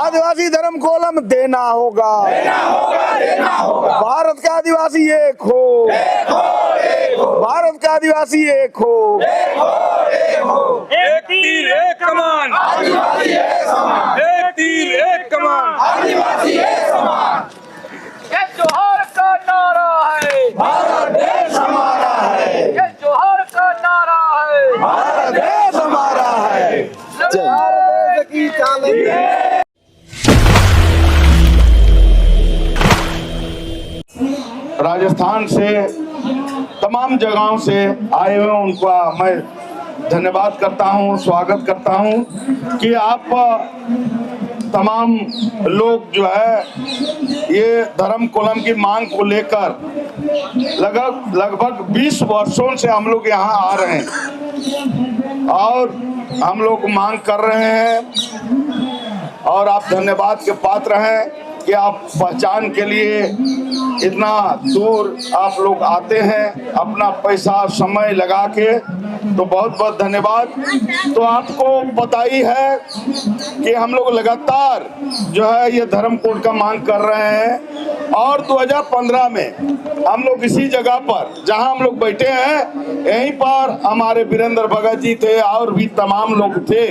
आदिवासी धर्म कोलम देना होगा, भारत का आदिवासी एक हो, भारत का आदिवासी एक हो, एक तीर एक कमान, आदिवासी एक समान, एक तीर एक कमान, आदिवासी एक समान। ये जोहर का नारा है, भारत देश हमारा है, ये जोहर का नारा है, भारत देश हमारा है। भारत की चांदनी राजस्थान से तमाम जगहों से आए हुए उनका मैं धन्यवाद करता हूं, स्वागत करता हूं कि आप तमाम लोग जो है ये धर्म कोलम की मांग को लेकर लगभग 20 वर्षों से हम लोग यहाँ आ रहे हैं और हम लोग मांग कर रहे हैं और आप धन्यवाद के पात्र हैं कि आप पहचान के लिए इतना दूर आप लोग आते हैं अपना पैसा समय लगा के, तो बहुत बहुत धन्यवाद। तो आपको पता ही है कि हम लोग लगातार जो है ये धर्म कोड का मांग कर रहे हैं और 2015 में हम लोग इसी जगह पर जहां हम लोग बैठे हैं यहीं पर हमारे वीरेंद्र भगत जी थे और भी तमाम लोग थे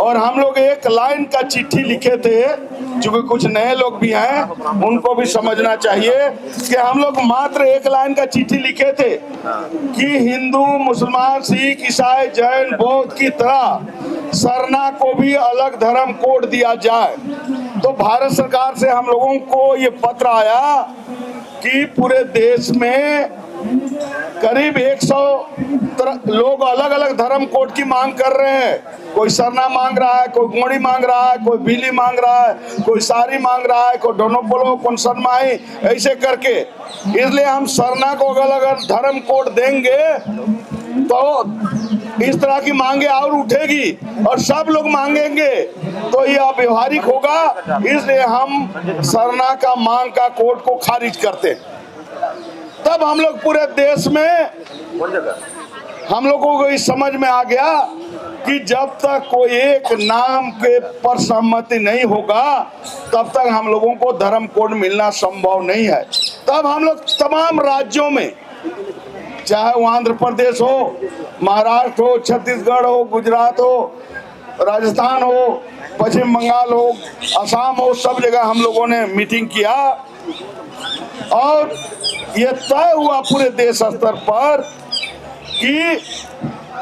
और हम लोग एक लाइन का चिट्ठी लिखे थे, क्योंकि कुछ नए लोग भी हैं उनको भी समझना चाहिए कि हम लोग मात्र एक लाइन का चिट्ठी लिखे थे कि हिंदू मुसलमान सिख ईसाई जैन बौद्ध की तरह सरना को भी अलग धर्म कोड दिया जाए। तो भारत सरकार से हम लोगों को ये पत्र आया कि पूरे देश में करीब 100 लोग अलग अलग धर्म कोड की मांग कर रहे हैं। कोई सरना मांग रहा है, कोई गोड़ी मांग रहा है, कोई भीली मांग रहा है, कोई सारी मांग रहा है, कोई दोनों बोलो, कौन सरमाई, ऐसे करके। इसलिए हम सरना को अलग अलग धर्म कोड देंगे तो इस तरह की मांगे और उठेगी और सब लोग मांगेंगे तो ये अव्यवहारिक होगा। इसलिए हम सरना का मांग का कोड को खारिज करते हैं। तब हम लोग पूरे देश में हम लोगों को इस समझ में आ गया कि जब तक कोई एक नाम के पर सहमति नहीं होगा तब तक हम लोगों को धर्म कोड मिलना संभव नहीं है। तब हम लोग तमाम राज्यों में, चाहे वो आंध्र प्रदेश हो, महाराष्ट्र हो, छत्तीसगढ़ हो, गुजरात हो, राजस्थान हो, पश्चिम बंगाल हो, असम हो, सब जगह हम लोगों ने मीटिंग किया और ये तय हुआ पूरे देश स्तर पर कि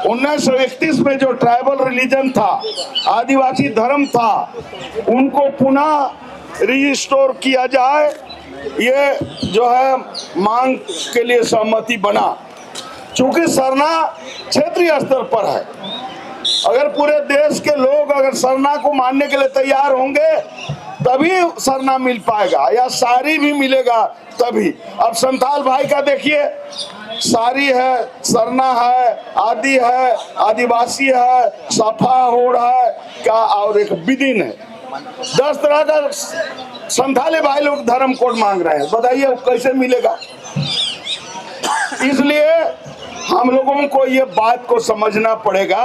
1931 में जो ट्राइबल रिलीजन था, आदिवासी धर्म था, उनको पुनः रिस्टोर किया जाए। ये जो है मांग के लिए सहमति बना, चूंकि सरना क्षेत्रीय स्तर पर है। अगर पूरे देश के लोग अगर सरना को मानने के लिए तैयार होंगे तभी सरना मिल पाएगा या सारी भी मिलेगा तभी। अब संथाल भाई का देखिए, सारी है, सरना है, आदि है, आदिवासी है, सफा होड़ है क्या और एक बिदिन है। 10 तरह का संथाली भाई लोग धर्म कोड मांग रहे हैं, बताइए कैसे मिलेगा। इसलिए हम लोगों को ये बात को समझना पड़ेगा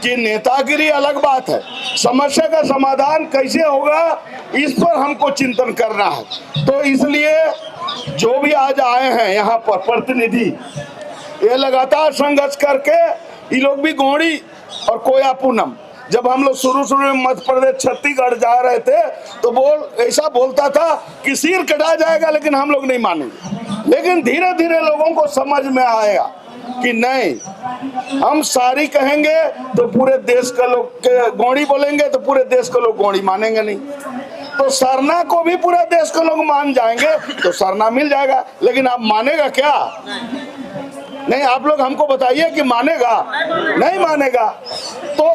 कि नेतागिरी अलग बात है, समस्या का समाधान कैसे होगा इस पर हमको चिंतन करना है। तो इसलिए जो भी आज आए हैं यहाँ पर प्रतिनिधि, ये लगातार संघर्ष करके ये लोग भी गोड़ी और कोया पूनम, जब हम लोग शुरू में मध्य प्रदेश छत्तीसगढ़ जा रहे थे तो ऐसा बोलता था कि सिर कटा जाएगा लेकिन हम लोग नहीं मानेंगे। लेकिन धीरे धीरे लोगों को समझ में आएगा कि नहीं, हम सारी कहेंगे तो पूरे देश के लोग के गोड़ी बोलेंगे तो पूरे देश के लोग गोड़ी मानेंगे नहीं। तो सरना को भी पूरा देश के लोग मान जाएंगे तो सरना मिल जाएगा। लेकिन आप मानेगा क्या? नहीं, आप लोग हमको बताइए कि मानेगा? नहीं मानेगा। तो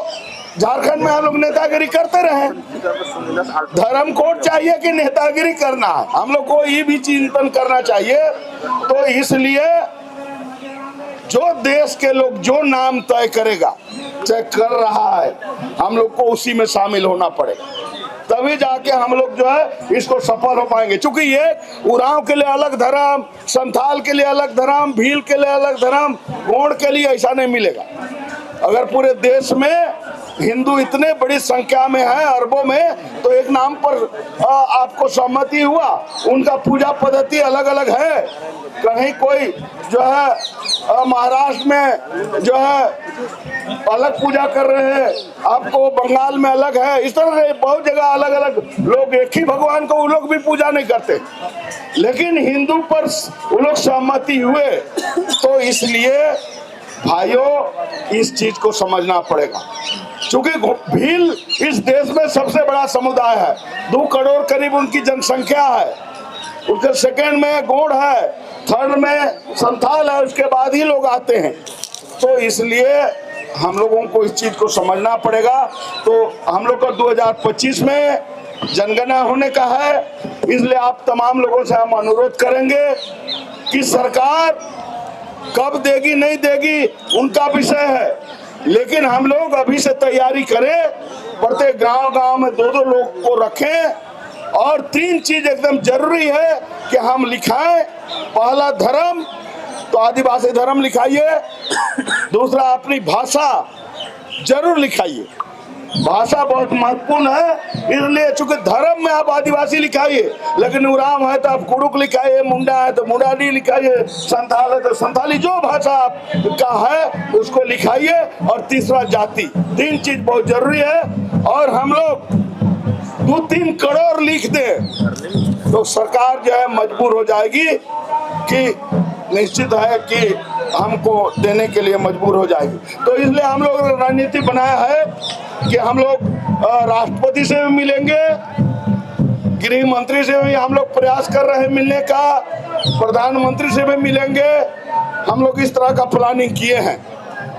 झारखंड में हम लोग नेतागिरी करते रहे, धर्म कोड चाहिए कि नेतागिरी करना है, हम लोग को ये भी चिंतन करना चाहिए। तो इसलिए जो देश के लोग जो नाम तय करेगा, चाहे कर रहा है, हम लोग को उसी में शामिल होना पड़ेगा, तभी जाके हम लोग जो है इसको सफल हो पाएंगे। क्योंकि ये उरांव के लिए अलग धर्म, संथाल के लिए अलग धर्म, भील के लिए अलग धर्म, गोंड के लिए ऐसा नहीं मिलेगा। अगर पूरे देश में हिंदू इतने बड़ी संख्या में है, अरबों में, तो एक नाम पर आपको सहमति हुआ। उनका पूजा पद्धति अलग अलग है। कहीं कोई जो है महाराष्ट्र में जो है अलग पूजा कर रहे हैं, आपको बंगाल में अलग है। इस तरह से बहुत जगह अलग अलग लोग एक ही भगवान को वो लोग भी पूजा नहीं करते, लेकिन हिंदू पर वो लोग सहमति हुए। तो इसलिए भाइयों इस चीज को समझना पड़ेगा, क्योंकि भील इस देश में सबसे बड़ा समुदाय है। 2 करोड़ करीब उनकी जनसंख्या है। उसके सेकंड में गोंड है, थर्ड में संथाल है, उसके बाद ही लोग आते हैं। तो इसलिए हम लोगों को इस चीज को समझना पड़ेगा। तो हम लोग का 2025 में जनगणना होने का है, इसलिए आप तमाम लोगों से हम अनुरोध करेंगे कि सरकार कब देगी नहीं देगी उनका विषय है, लेकिन हम लोग अभी से तैयारी करें। प्रत्येक गांव में 2-2 लोग को रखें। और 3 चीज एकदम जरूरी है कि हम लिखाएं। पहला धर्म, तो आदिवासी धर्म लिखाइए। दूसरा अपनी भाषा जरूर लिखाइए, भाषा बहुत महत्वपूर्ण है। इसलिए चूंकि धर्म में आप आदिवासी लिखाइए, लेकिन उराम है तो आप कुड़ुक लिखाइए, मुंडा है तो मुंडानी लिखाइए, संथाल है तो संथाली, जो भाषा आपका है उसको लिखाइए। और तीसरा जाति, 3 चीज बहुत जरूरी है। और हम लोग 2-3 करोड़ लिख दें तो सरकार जो है मजबूर हो जाएगी, कि निश्चित है कि हमको देने के लिए मजबूर हो जाएगी। तो इसलिए हम लोग रणनीति बनाया है कि हम लोग राष्ट्रपति से भी मिलेंगे, गृह मंत्री से भी हम लोग प्रयास कर रहे हैं मिलने का, प्रधानमंत्री से भी मिलेंगे। हम लोग इस तरह का प्लानिंग किए हैं,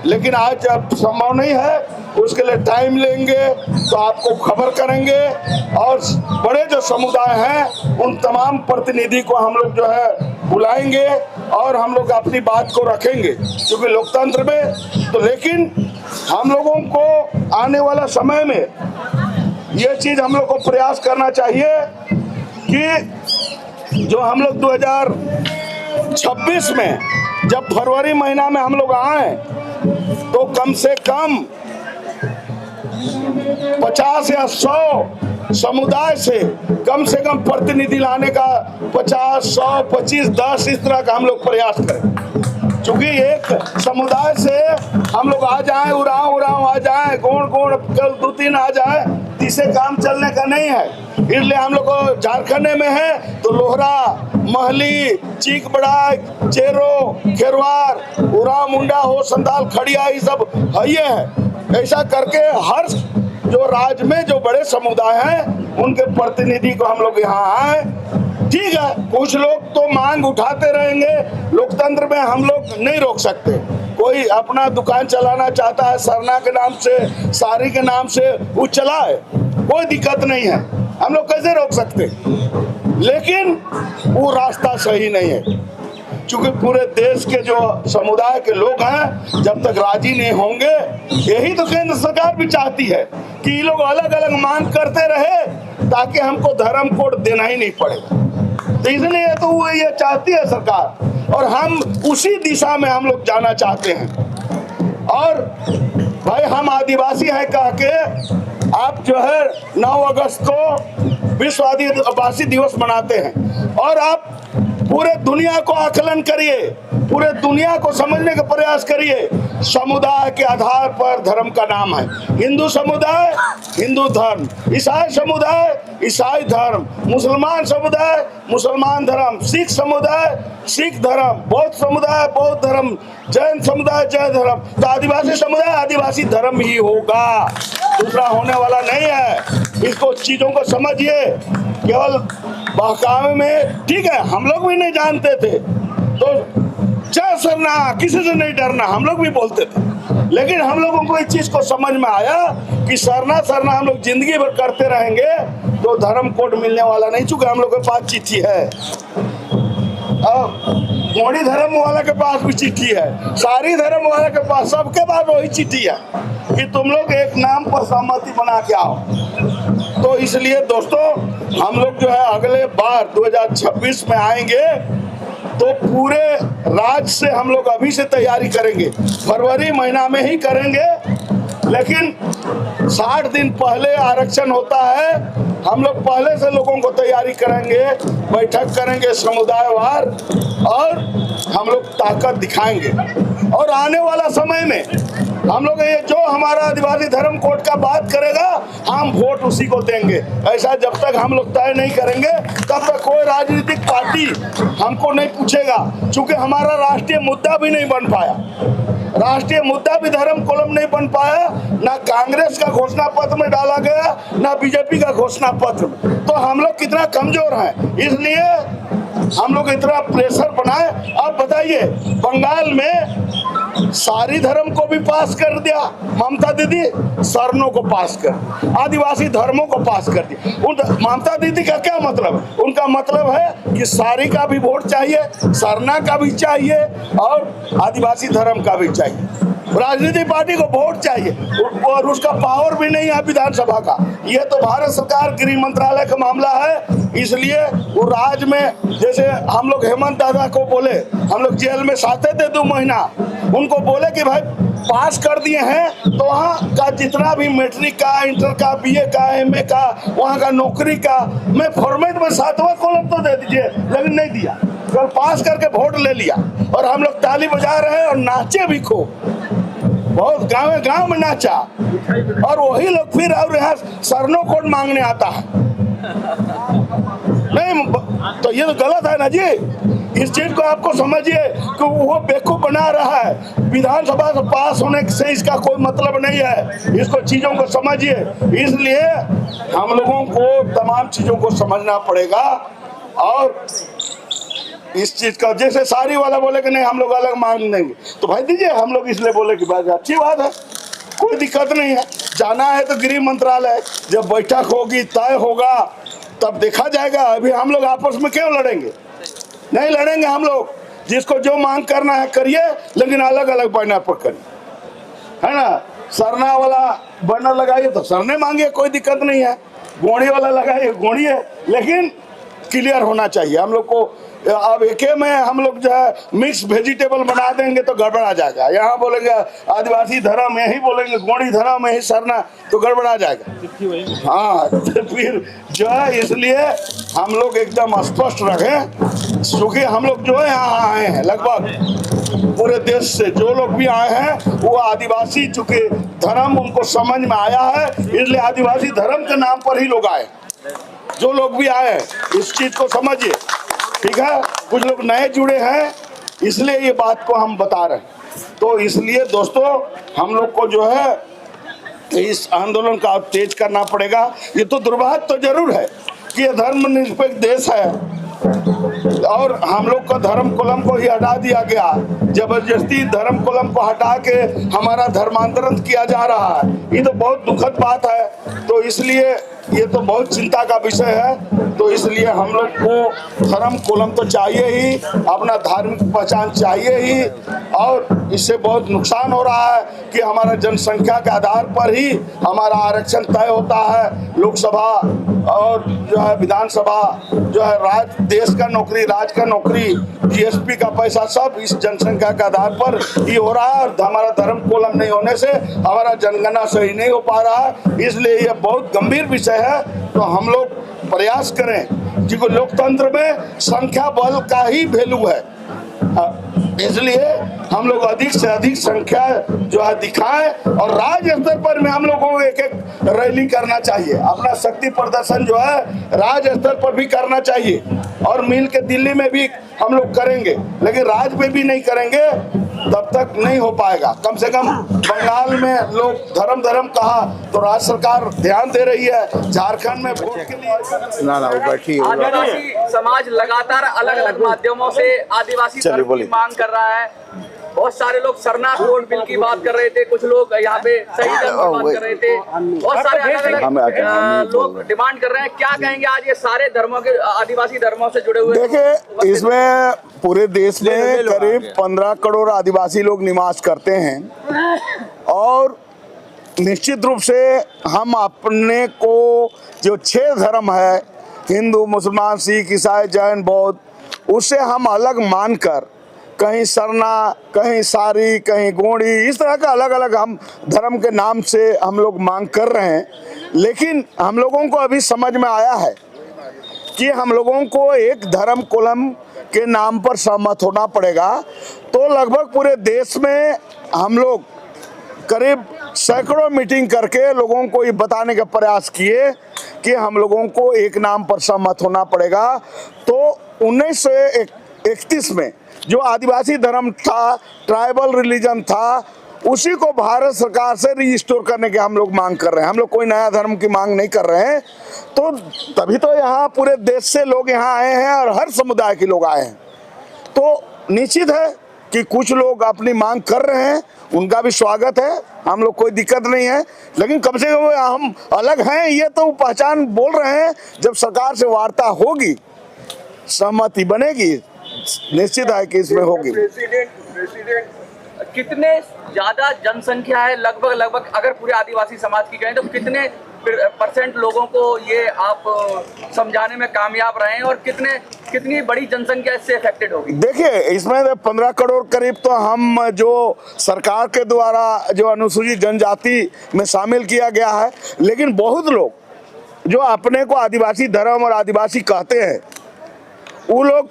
लेकिन आज जब संभव नहीं है, उसके लिए टाइम लेंगे तो आपको खबर करेंगे। और बड़े जो समुदाय हैं उन तमाम प्रतिनिधि को हम लोग जो है बुलाएंगे और हम लोग अपनी बात को रखेंगे, क्योंकि लोकतंत्र में तो। लेकिन हम लोगों को आने वाला समय में ये चीज हम लोग को प्रयास करना चाहिए कि जो हम लोग 2026 में जब फरवरी महीना में हम लोग आए, तो कम से कम 50 या 100 समुदाय से कम प्रतिनिधि लाने का 50, 100, 25, 10 इस तरह का हम लोग प्रयास करें। क्योंकि एक समुदाय से हम लोग आ जाए, उराव आ जाए, गोंड कल 2-3 आ जाए, इससे काम चलने का नहीं है। इसलिए हम लोग को झारखंड में है तो लोहरा, महली, चीक बड़ाई, चेरो, खेरवार, उराव, मुंडा हो, संथाल, खड़िया, ये सब है। ऐसा करके हर जो राज्य में जो बड़े समुदाय हैं उनके प्रतिनिधि को हम लोग यहाँ आए। ठीक है, कुछ लोग तो मांग उठाते रहेंगे, लोकतंत्र में हम लोग नहीं रोक सकते। कोई अपना दुकान चलाना चाहता है सरना के नाम से, सारी के नाम से, वो चलाए, कोई दिक्कत नहीं है, हम लोग कैसे रोक सकते। लेकिन वो रास्ता सही नहीं है, क्योंकि पूरे देश के जो समुदाय के लोग हैं जब तक राजी नहीं होंगे, यही तो केंद्र सरकार भी चाहती है कि ये लोग अलग अलग मांग करते रहे ताकि हमको धर्म कोड देना ही नहीं पड़े। तो इसलिए तो वो ये चाहती है सरकार, और हम उसी दिशा में हम लोग जाना चाहते हैं। और भाई हम आदिवासी हैं कह के आप जो है 9 अगस्त को विश्व आदिवासी दिवस मनाते हैं, और आप पूरे दुनिया को आकलन करिए, पूरे दुनिया को समझने का प्रयास करिए। समुदाय के आधार पर धर्म का नाम है। हिंदू समुदाय हिंदू धर्म, ईसाई समुदाय ईसाई धर्म, मुसलमान समुदाय मुसलमान धर्म, सिख समुदाय सिख धर्म, बौद्ध समुदाय बौद्ध धर्म, जैन समुदाय जैन धर्म। तो आदिवासी समुदाय आदिवासी धर्म ही होगा, दूसरा होने वाला नहीं है। इसको चीजों को समझिए। केवल बहकावे में, ठीक है, हम लोग भी नहीं जानते थे तो जय सरना, किसी से नहीं डरना, हम लोग भी बोलते थे। लेकिन हम लोगों को इस चीज को समझ में आया कि सरना सरना हम लोग जिंदगी भर करते रहेंगे तो धर्म कोड मिलने वाला नहीं। चूंकि हम लोग के पास चिट्ठी है, मोड़ी धर्म वाला के पास भी चिट्ठी है, सारी धर्म वाला के पास, सबके पास वही चिट्ठी है कि तुम लोग एक नाम पर सहमति बना के आओ। तो इसलिए दोस्तों हम लोग जो है अगले बार 2026 में आएंगे तो पूरे राज्य से हम लोग अभी से तैयारी करेंगे, फरवरी महीना में ही करेंगे। लेकिन 60 दिन पहले आरक्षण होता है, हम लोग पहले से लोगों को तैयारी करेंगे, बैठक करेंगे समुदायवार और हम लोग ताकत दिखाएंगे। और आने वाला समय में हम लोग ये जो हमारा आदिवासी धर्म कोड का बात करेगा, हम वोट उसी को देंगे। ऐसा जब तक हम लोग तय नहीं करेंगे तब तक कोई राजनीतिक पार्टी हमको नहीं पूछेगा, क्योंकि हमारा राष्ट्रीय मुद्दा भी नहीं बन पाया। राष्ट्रीय मुद्दा भी धर्म कोलम नहीं बन पाया, ना कांग्रेस का घोषणा पत्र में डाला गया, ना बीजेपी का घोषणा पत्र में। तो हम लोग कितना कमजोर हैं, इसलिए हम लोग इतना प्रेशर बनाए। अब बताइए, बंगाल में सारी धर्म को भी पास कर दिया ममता दीदी, सर्णों को पास कर, आदिवासी धर्मों को पास कर दिया। उन ममता दीदी का क्या मतलब? उनका मतलब है कि सारी का भी वोट चाहिए, सरना का भी चाहिए और आदिवासी धर्म का भी चाहिए। राजनीतिक पार्टी को वोट चाहिए और उसका पावर भी नहीं है विधानसभा का। ये तो भारत सरकार गृह मंत्रालय का मामला है। इसलिए वो राज्य में, जैसे हम लोग हेमंत दादा को बोले, हम लोग जेल में साथे थे 2 महीना, उनको बोले कि भाई पास कर दिए हैं तो वहाँ का जितना भी मैट्रिक का, इंटर का, बीए का, एमए का, वहाँ का नौकरी का मैं फॉर्मेट में 7वां कॉलम तो दे दीजिए, लेकिन नहीं दिया। कल पास करके वोट ले लिया और हम लोग ताली बजा रहे हैं और नाचे भी खूब, बहुत गाँव में नाचा। और वही लोग फिर और यहाँ सरनो कोड मांगने आता है। नहीं तो ये तो गलत है ना जी। इस चीज को आपको समझिए कि वो बेवकूफ बना रहा है। विधानसभा से पास होने से इसका कोई मतलब नहीं है, इसको चीजों को समझिए। इसलिए हम लोगों को तमाम चीजों को समझना पड़ेगा। और इस चीज का, जैसे सारी वाला बोले कि नहीं हम लोग अलग मांग देंगे, तो भाई दीजिए, हम लोग इसलिए बोले कि बात अच्छी बात है, कोई दिक्कत नहीं है। जाना है तो गृह मंत्रालय, जब बैठक होगी, तय होगा, तब देखा जाएगा। अभी हम लोग आपस में क्यों लड़ेंगे? नहीं लड़ेंगे हम लोग। जिसको जो मांग करना है करिए, लेकिन अलग अलग बैनर पर करिए, है ना। सरना वाला बैनर लगाइए तो सरने मांगिए, कोई दिक्कत नहीं है। गोड़ी वाला लगाइए, गोड़ी है, लेकिन क्लियर होना चाहिए हम लोग को। अब एक में हम लोग जो है मिक्स वेजिटेबल बना देंगे तो गड़बड़ा जाएगा। यहाँ बोलेंगे आदिवासी धर्म, यही बोलेंगे गोड़ी धर्म, यही सरना, तो गड़बड़ा जाएगा। हाँ, तो फिर जो है, इसलिए हम लोग एकदम स्पष्ट रखें, क्योंकि हम लोग जो है यहाँ आए हैं, लगभग पूरे देश से जो लोग भी आए हैं वो आदिवासी, चूंकि धर्म उनको समझ में आया है, इसलिए आदिवासी धर्म के नाम पर ही लोग आए। जो लोग भी आए इस चीज को समझिए, ठीक है। कुछ लोग नए जुड़े हैं, इसलिए ये बात को हम बता रहे हैं। तो इसलिए दोस्तों, हम लोग को जो है इस आंदोलन का तेज करना पड़ेगा। ये तो दुर्भाग्य तो जरूर है कि ये धर्मनिरपेक्ष देश है और हम लोग का धर्म कोलम को ही हटा दिया गया। जबरदस्ती धर्म कोलम को हटा के हमारा धर्मांतरण किया जा रहा है। ये तो बहुत दुखद बात है। तो इसलिए ये तो बहुत चिंता का विषय है। तो इसलिए हम लोग को धर्म कोलम तो चाहिए ही, अपना धार्मिक पहचान चाहिए ही। और इससे बहुत नुकसान हो रहा है कि हमारा जनसंख्या के आधार पर ही हमारा आरक्षण तय होता है। लोकसभा और जो है विधानसभा, जो है राज्य, देश का नौकरी, राज्य का नौकरी, जीएसपी का पैसा, सब इस जनसंख्या के आधार पर ही हो रहा है। हमारा धर्म कोलम नहीं होने से हमारा जनगणना सही नहीं हो पा रहा है। इसलिए यह बहुत गंभीर विषय है। तो हम लोग प्रयास करें, जिसको लोकतंत्र में संख्या बल का ही वैल्यू है, इसलिए हम लोग अधिक से अधिक संख्या जो है दिखाएं। और राज्य स्तर पर में हम लोगों को एक रैली करना चाहिए, अपना शक्ति प्रदर्शन जो है राज्य स्तर पर भी करना चाहिए। और मिल के दिल्ली में भी हम लोग करेंगे, लेकिन राज्य में भी नहीं करेंगे तब तक नहीं हो पाएगा। कम से कम बंगाल में लोग धर्म कहा तो राज्य सरकार ध्यान दे रही है। झारखंड में वोट के लिए ना वो बैठी है। आदिवासी समाज लगातार अलग अलग माध्यमों से आदिवासी धर्म की मांग कर रहा है। बहुत सारे लोग सरना कोड बिल की बात कर रहे थे, कुछ लोग यहाँ पे सही धर्म की बात कर रहे थे, बहुत सारे अलग अलग लोग डिमांड कर रहे हैं। क्या कहेंगे आज ये सारे धर्मों के, आदिवासी धर्मों से जुड़े हुए? देखिए, इसमें पूरे देश में करीब 15 करोड़ आदिवासी लोग निवास करते हैं और निश्चित रूप से हम अपने को जो 6 धर्म है, हिंदू, मुसलमान, सिख, ईसाई, जैन, बौद्ध, उसे हम अलग मानकर कहीं सरना, कहीं सारी, कहीं गोंडी, इस तरह का अलग अलग हम धर्म के नाम से हम लोग मांग कर रहे हैं। लेकिन हम लोगों को अभी समझ में आया है कि हम लोगों को एक धर्म कोलम के नाम पर सहमत होना पड़ेगा। तो लगभग पूरे देश में हम लोग करीब सैकड़ों मीटिंग करके लोगों को ये बताने का प्रयास किए कि हम लोगों को एक नाम पर सहमत होना पड़ेगा। तो 1931 में जो आदिवासी धर्म था, ट्राइबल रिलीजन था, उसी को भारत सरकार से रिस्टोर करने की हम लोग मांग कर रहे हैं। हम लोग कोई नया धर्म की मांग नहीं कर रहे हैं। तो तभी तो यहाँ पूरे देश से लोग यहाँ आए हैं और हर समुदाय के लोग आए हैं। तो निश्चित है कि कुछ लोग अपनी मांग कर रहे हैं, उनका भी स्वागत है, हम लोग कोई दिक्कत नहीं है। लेकिन कम से कम हम अलग हैं ये तो पहचान बोल रहे हैं। जब सरकार से वार्ता होगी, सहमति बनेगी, निश्चित है कि इसमें होगी। कितने ज्यादा जनसंख्या है लगभग अगर पूरे आदिवासी समाज की कहें तो कितने % लोगों को ये आप समझाने में कामयाब रहे हैं और कितनी बड़ी जनसंख्या इससे अफेक्टेड होगी? देखिए, इसमें 15 करोड़ करीब तो हम जो सरकार के द्वारा जो अनुसूचित जनजाति में शामिल किया गया है, लेकिन बहुत लोग जो अपने को आदिवासी धर्म और आदिवासी कहते हैं, वो लोग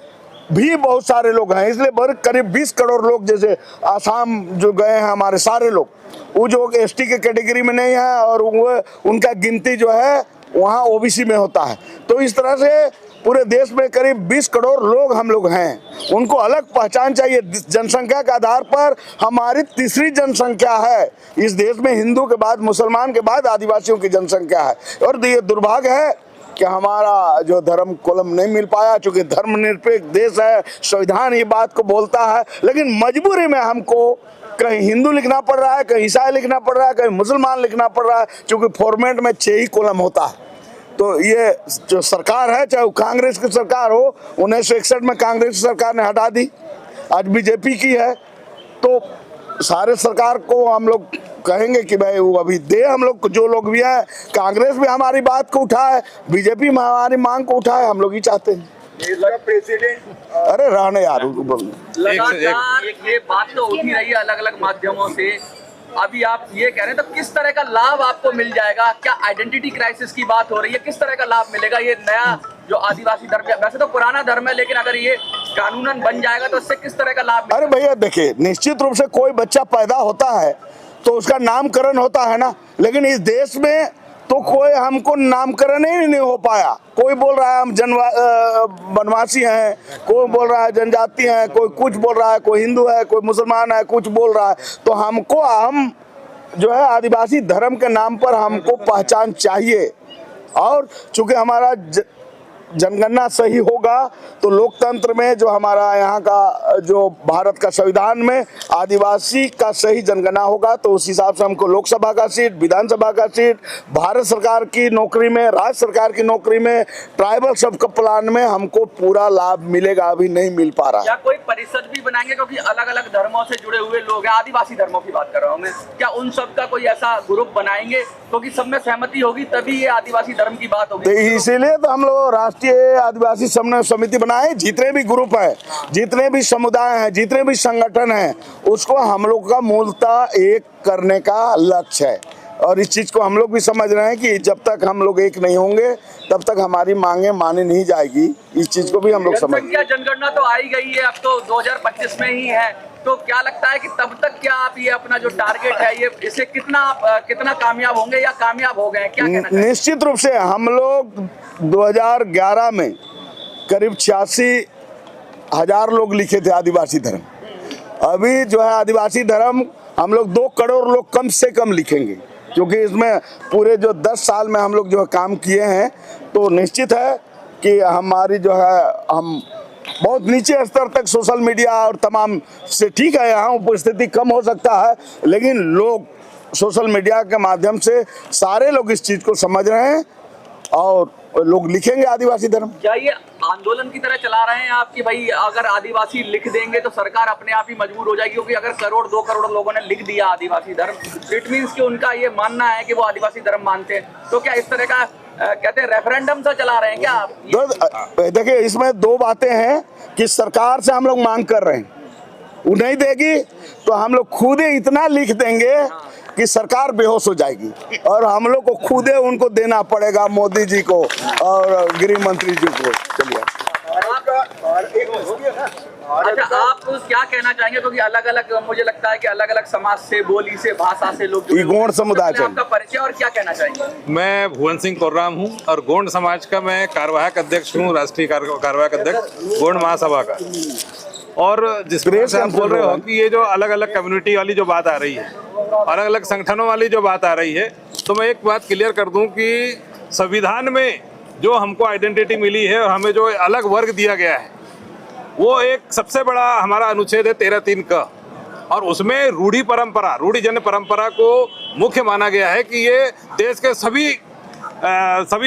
भी बहुत सारे लोग हैं। इसलिए करीब 20 करोड़ लोग जैसे आसाम जो गए हैं हमारे सारे लोग, वो जो एसटी के कैटेगरी में नहीं है और वो उनका गिनती जो है वहाँ ओबीसी में होता है। तो इस तरह से पूरे देश में करीब 20 करोड़ लोग हम लोग हैं। उनको अलग पहचान चाहिए। जनसंख्या के आधार पर हमारी तीसरी जनसंख्या है इस देश में। हिंदू के बाद, मुसलमान के बाद आदिवासियों की जनसंख्या है। और ये दुर्भाग्य है कि हमारा जो धर्म कोलम नहीं मिल पाया, चूंकि धर्मनिरपेक्ष देश है, संविधान ये बात को बोलता है। लेकिन मजबूरी में हमको कहीं हिंदू लिखना पड़ रहा है, कहीं ईसाई लिखना पड़ रहा है, कहीं मुसलमान लिखना पड़ रहा है, क्योंकि फॉर्मेट में 6 ही कोलम होता है। तो ये जो सरकार है, चाहे वो कांग्रेस की सरकार हो, 1961 में कांग्रेस की सरकार ने हटा दी, आज बीजेपी की है। तो सारे सरकार को हम लोग कहेंगे कि भाई वो अभी दे हम लोग, जो लोग भी हैं। कांग्रेस भी हमारी बात को उठाए, बीजेपी में हमारी मांग को उठाए, हम लोग ही चाहते हैं। प्रेसिडेंट अरे रहने यार, लगातार ये बात तो उठी रही है अलग अलग माध्यमों से। अभी आप ये कह रहे हैं, तो किस तरह का लाभ आपको मिल जाएगा? क्या आइडेंटिटी क्राइसिस की बात हो रही है? किस तरह का लाभ मिलेगा? ये नया जो आदिवासी धर्म है, वैसे तो पुराना धर्म है, लेकिन अगर ये कानूनन बन जाएगा तो इससे किस तरह का लाभ? अरे भैया देखिए, निश्चित रूप से कोई बच्चा पैदा होता है तो उसका नामकरण होता है ना। लेकिन इस देश में तो कोई हमको नामकरण ही नहीं हो पाया। कोई बोल रहा है हम वनवासी हैं, कोई बोल रहा है जनजाति हैं, कोई कुछ बोल रहा है, कोई हिंदू है, कोई मुसलमान है, कुछ बोल रहा है। तो हम जो है आदिवासी धर्म के नाम पर हमको पहचान चाहिए। और चूंकि हमारा जनगणना सही होगा तो लोकतंत्र में जो हमारा यहाँ का जो भारत का संविधान में आदिवासी का सही जनगणना होगा, तो उस हिसाब से हमको लोकसभा का सीट, विधानसभा का सीट, भारत सरकार की नौकरी में, राज्य सरकार की नौकरी में, ट्राइबल सब प्लान में हमको पूरा लाभ मिलेगा। अभी नहीं मिल पा रहा। क्या कोई परिषद भी बनाएंगे? क्योंकि अलग अलग धर्मों से जुड़े हुए लोग हैं, आदिवासी धर्मों की बात कर रहा हूँ मैं, क्या उन सब का कोई ऐसा ग्रुप बनाएंगे? क्योंकि सब में सहमति होगी तभी ये आदिवासी धर्म की बात होगी। इसीलिए तो हम लोग राष्ट्रीय आदिवासी समन्वय समिति बनाए। जितने भी ग्रुप है, जितने भी समुदाय हैं, जितने भी संगठन हैं, उसको हम लोग का मूलतः एक करने का लक्ष्य है। और इस चीज को हम लोग भी समझ रहे हैं कि जब तक हम लोग एक नहीं होंगे तब तक हमारी मांगे मानी नहीं जाएगी। इस चीज को भी हम लोग समझ। जनगणना तो आई गई है, अब तो 2025 में ही है। तो क्या लगता है कि तब तक क्या आप ये अपना जो टारगेट है, ये इससे कितना कामयाब होंगे या कामयाब हो गए? क्या कहना? निश्चित रूप से हम लोग 2011 में करीब 86,000 लोग लिखे थे आदिवासी धर्म। अभी जो है आदिवासी धर्म हम लोग 2 करोड़ लोग कम से कम लिखेंगे, क्योंकि इसमें पूरे जो 10 साल में हम लोग जो काम किए हैं। तो निश्चित है कि हमारी जो है हम बहुत नीचे स्तर तक सोशल मीडिया और तमाम से, ठीक है यहाँ उपस्थिति कम हो सकता है, लेकिन लोग सोशल मीडिया के माध्यम से सारे लोग इस चीज को समझ रहे हैं और लोग लिखेंगे आदिवासी धर्म। क्या ये आंदोलन की तरह चला रहे हैं आप कि भाई अगर आदिवासी लिख देंगे तो सरकार अपने आप ही मजबूर हो जाएगी? क्योंकि अगर 1-2 करोड़ लोगों ने लिख दिया आदिवासी धर्म, इट मीन्स कि उनका ये मानना है कि वो आदिवासी धर्म मानते हैं। तो क्या इस तरह का कहते हैं रेफरेंडम सा चला रहे हैं क्या आप? देखिए, इसमें दो बातें हैं कि सरकार से हम लोग मांग कर रहे हैं, वो नहीं देगी तो हम लोग खुद ही इतना लिख देंगे कि सरकार बेहोश हो जाएगी और हम लोग को खुद ही उनको देना पड़ेगा, मोदी जी को और गृह मंत्री जी को। चलिए, अच्छा, आप क्या कहना चाहेंगे? क्योंकि अलग अलग, मुझे लगता है कि अलग अलग समाज से, बोली से, भाषा से लोग जुड़े हुए हैं। गोंड समुदाय से आपका परिचय और क्या कहना चाहेंगे? मैं भुवन सिंह कोर्राम हूँ और गोंड समाज का मैं कार्यवाहक अध्यक्ष हूँ, राष्ट्रीय कार्यवाहक अध्यक्ष गोंड महासभा का। और जिस प्रकार से आप बोल रहे हो कि ये जो अलग अलग कम्युनिटी वाली जो बात आ रही है, अलग अलग संगठनों वाली जो बात आ रही है, तो मैं एक बात क्लियर कर दूं कि संविधान में जो हमको आइडेंटिटी मिली है और हमें जो अलग वर्ग दिया गया है, वो एक सबसे बड़ा हमारा अनुच्छेद है 13(3) का, और उसमें रूढ़िजन्य परंपरा को मुख्य माना गया है कि ये देश के सभी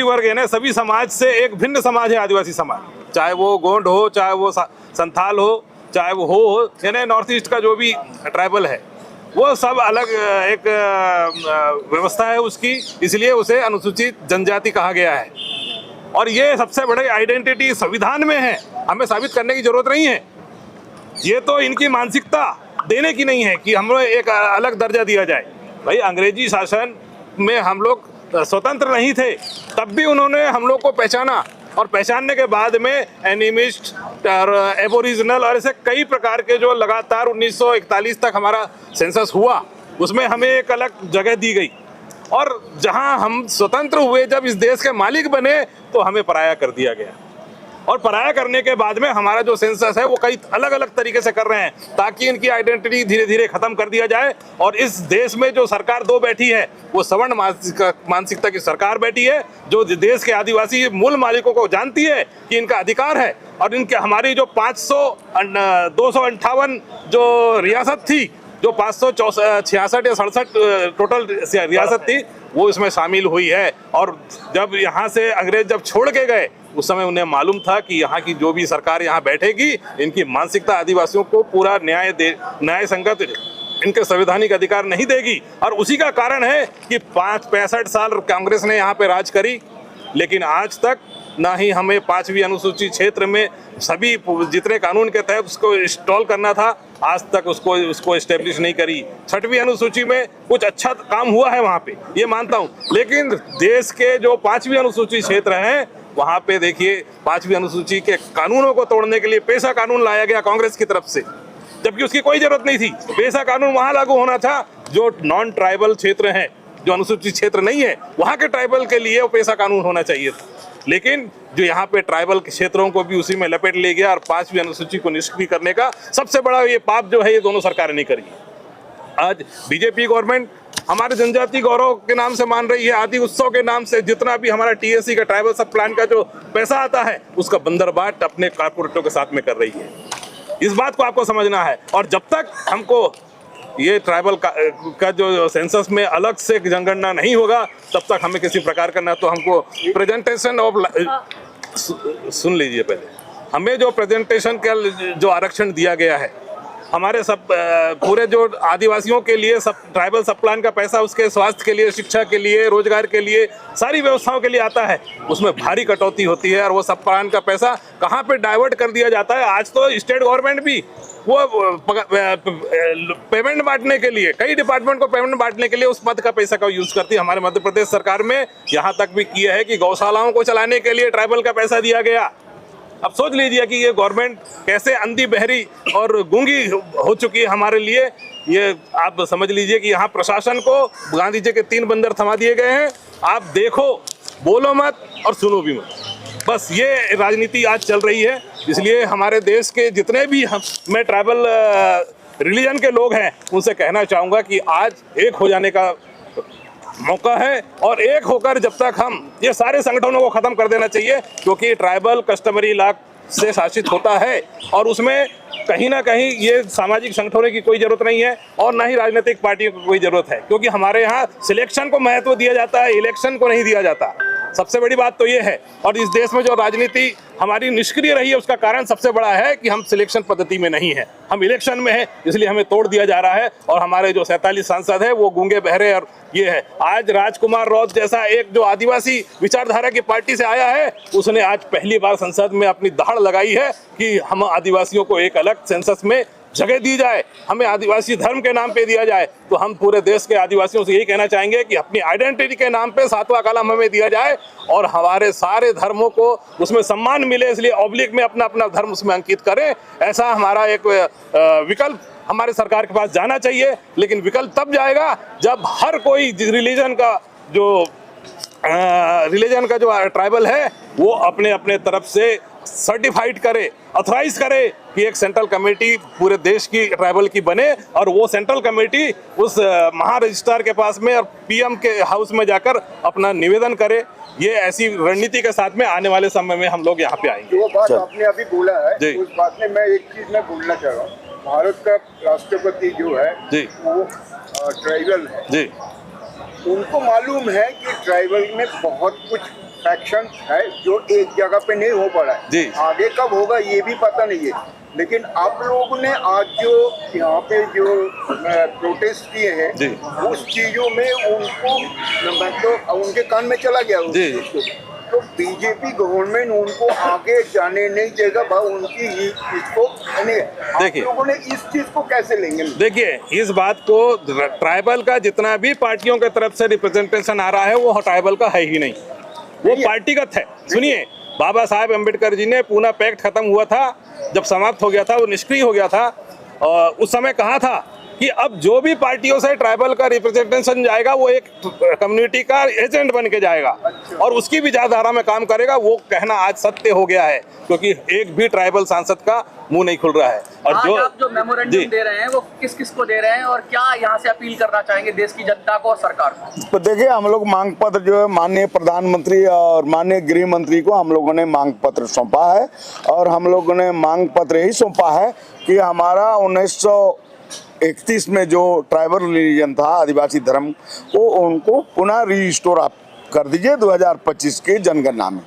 वर्ग यानी सभी समाज से एक भिन्न समाज है आदिवासी समाज, चाहे वो गोंड हो, चाहे वो संथाल हो, चाहे वो हो यानी नॉर्थ ईस्ट का जो भी ट्राइबल है, वो सब अलग एक व्यवस्था है उसकी, इसलिए उसे अनुसूचित जनजाति कहा गया है। और ये सबसे बड़ी आइडेंटिटी संविधान में है, हमें साबित करने की जरूरत नहीं है। ये तो इनकी मानसिकता देने की नहीं है कि हमें एक अलग दर्जा दिया जाए। भाई, अंग्रेजी शासन में हम लोग स्वतंत्र नहीं थे, तब भी उन्होंने हम लोग को पहचाना, और पहचानने के बाद में एनिमिस्ट और एबोरिजिनल और ऐसे कई प्रकार के जो लगातार 1941 तक हमारा सेंसस हुआ, उसमें हमें एक अलग जगह दी गई। और जहां हम स्वतंत्र हुए, जब इस देश के मालिक बने, तो हमें पराया कर दिया गया। और पराया करने के बाद में हमारा जो सेंसस है वो कई अलग अलग तरीके से कर रहे हैं ताकि इनकी आइडेंटिटी धीरे धीरे खत्म कर दिया जाए। और इस देश में जो सरकार दो बैठी है, वो सवर्ण मानसिकता की सरकार बैठी है, जो देश के आदिवासी मूल मालिकों को जानती है कि इनका अधिकार है। और इनके हमारी जो 258 जो रियासत थी, जो 566 या 67 टोटल रियासत थी, वो इसमें शामिल हुई है। और जब यहाँ से अंग्रेज जब छोड़ के गए, उस समय उन्हें मालूम था कि यहाँ की जो भी सरकार यहाँ बैठेगी, इनकी मानसिकता आदिवासियों को पूरा न्याय संगत इनके संवैधानिक अधिकार नहीं देगी। और उसी का कारण है कि 65 साल कांग्रेस ने यहाँ पे राज करी, लेकिन आज तक ना ही हमें 5वीं अनुसूची क्षेत्र में सभी जितने कानून के तहत उसको इंस्टॉल करना था, आज तक उसको एस्टेब्लिश नहीं करी। 6वीं अनुसूची में कुछ अच्छा काम हुआ है वहाँ पे, ये मानता हूँ, लेकिन देश के जो 5वीं अनुसूची क्षेत्र हैं, वहाँ पे देखिए 5वीं अनुसूची के कानूनों को तोड़ने के लिए पेशा कानून लाया गया कांग्रेस की तरफ से, जबकि उसकी कोई जरूरत नहीं थी। पेशा कानून वहाँ लागू होना था जो नॉन ट्राइबल क्षेत्र है, जो अनुसूचित क्षेत्र नहीं है, वहाँ के ट्राइबल के लिए वो पेशा कानून होना चाहिए था। लेकिन जो यहाँ पे ट्राइबल के क्षेत्रों को भी उसी में लपेट ले गया और 5वीं अनुसूची को निष्क्रिय करने का सबसे बड़ा ये पाप जो है, ये दोनों सरकारें नहीं करी। आज बीजेपी गवर्नमेंट हमारे जनजाति गौरव के नाम से मान रही है, आदि उत्सव के नाम से जितना भी हमारा TSC का ट्राइबल सब प्लान का जो पैसा आता है, उसका बंदरबाट अपने कारपोरेटों के साथ में कर रही है। इस बात को आपको समझना है। और जब तक हमको ये ट्राइबल का जो सेंसस में अलग से जनगणना नहीं होगा, तब तक हमें किसी प्रकार का, ना तो हमको प्रेजेंटेशन ऑफ, सुन लीजिए पहले, हमें जो प्रेजेंटेशन का जो आरक्षण दिया गया है, हमारे सब पूरे जो आदिवासियों के लिए सब ट्राइबल सब प्लान का पैसा उसके स्वास्थ्य के लिए, शिक्षा के लिए, रोजगार के लिए, सारी व्यवस्थाओं के लिए आता है, उसमें भारी कटौती होती है। और वो सब प्लान का पैसा कहाँ पे डाइवर्ट कर दिया जाता है। आज तो स्टेट गवर्नमेंट भी वो पेमेंट बांटने के लिए, कई डिपार्टमेंट को पेमेंट बांटने के लिए उस मद का पैसा का यूज करती है। हमारे मध्य प्रदेश सरकार में यहाँ तक भी किया है कि गौशालाओं को चलाने के लिए ट्राइबल का पैसा दिया गया। अब सोच लीजिए कि ये गवर्नमेंट कैसे अंधी बहरी और गूंगी हो चुकी है हमारे लिए। ये आप समझ लीजिए कि यहाँ प्रशासन को गांधी जी के 3 बंदर थमा दिए गए हैं, आप देखो, बोलो मत और सुनो भी मत, बस ये राजनीति आज चल रही है। इसलिए हमारे देश के जितने भी मैं ट्राइबल रिलीजन के लोग हैं, उनसे कहना चाहूँगा कि आज एक हो जाने का मौका है, और एक होकर जब तक हम ये सारे संगठनों को खत्म कर देना चाहिए, क्योंकि ट्राइबल कस्टमरी लॉ से शासित होता है और उसमें कहीं ना कहीं ये सामाजिक संगठनों की कोई जरूरत नहीं है और ना ही राजनीतिक पार्टियों की कोई जरूरत है, क्योंकि हमारे यहाँ सिलेक्शन को महत्व दिया जाता है, इलेक्शन को नहीं दिया जाता। सबसे बड़ी बात तो ये है। और इस देश में जो राजनीति हमारी निष्क्रिय रही है उसका कारण सबसे बड़ा है कि हम सिलेक्शन पद्धति में नहीं है, हम इलेक्शन में है, इसलिए हमें तोड़ दिया जा रहा है। और हमारे जो 47 सांसद है वो गूंगे बहरे और ये है। आज राजकुमार रौत जैसा एक जो आदिवासी विचारधारा की पार्टी से आया है, उसने आज पहली बार संसद में अपनी दहाड़ लगाई है कि हम आदिवासियों को एक अलग सेंसस में जगह दी जाए, हमें आदिवासी धर्म के नाम पे दिया जाए। तो हम पूरे देश के आदिवासियों से यही कहना चाहेंगे कि अपनी आइडेंटिटी के नाम पे 7वां कॉलम हमें दिया जाए और हमारे सारे धर्मों को उसमें सम्मान मिले, इसलिए ऑब्लिक में अपना अपना धर्म उसमें अंकित करें। ऐसा हमारा एक विकल्प हमारे सरकार के पास जाना चाहिए। लेकिन विकल्प तब जाएगा जब हर कोई रिलीजन का जो ट्राइबल है वो अपने अपने तरफ से सर्टिफाइड करे, ऑथराइज करे कि एक सेंट्रल कमेटी पूरे देश की ट्राइबल की बने और वो सेंट्रल कमेटी उस महा रजिस्ट्रार के पास में और पीएम के हाउस में जाकर अपना निवेदन करे। ये ऐसी रणनीति के साथ में आने वाले समय में हम लोग यहाँ पे आएंगे। जो बात आपने अभी बोला है उस बात में मैं एक चीज मैं बोलना चाह रहा हूँ। भारत का राष्ट्रपति जो है जी वो ट्राइबल है जी, उनको मालूम है कि ट्राइबल में बहुत कुछ फैक्शन है जो एक जगह पे नहीं हो पा रहा है जी। आगे कब होगा ये भी पता नहीं है। लेकिन आप लोगों ने आज जो यहाँ पे जो प्रोटेस्ट किए हैं जी। उस चीजों में उनको मतलब उनके कान में चला गया उस जी। चीज को। तो बीजेपी गवर्नमेंट उनको आगे जाने नहीं देगा उनकी इसको देखिए, आप लोगों ने इस चीज को कैसे लेंगे? देखिए इस बात को ट्राइबल का जितना भी पार्टियों के तरफ से रिप्रेजेंटेशन आ रहा है वो ट्राइबल का है ही नहीं, वो पार्टीगत है। सुनिए, बाबा साहेब अम्बेडकर जी ने पूना पैक्ट खत्म हुआ था, जब समाप्त हो गया था, वो निष्क्रिय हो गया था, उस समय कहा था कि अब जो भी पार्टियों से ट्राइबल का रिप्रेजेंटेशन जाएगा वो एक कम्युनिटी का एजेंट बन के जाएगा और उसकी विचारधारा में काम करेगा। वो कहना आज सत्य हो गया है क्योंकि एक भी ट्राइबल सांसद का मुंह नहीं खुल रहा है। और आज आप जो मेमोरेंडम दे रहे हैं वो किस किस को दे रहे हैं और क्या यहाँ से अपील करना चाहेंगे देश की जनता को और सरकार को? तो देखिए, हम लोग मांग पत्र जो है माननीय प्रधानमंत्री और माननीय गृह मंत्री को हम लोगों ने मांग पत्र सौंपा है और हम लोगों ने मांग पत्र यही सौंपा है कि हमारा 1931 में जो ट्राइबल रिलीजन था, आदिवासी धर्म, वो उनको पुनः रिस्टोर आप कर दीजिए 2025 के जनगणना में।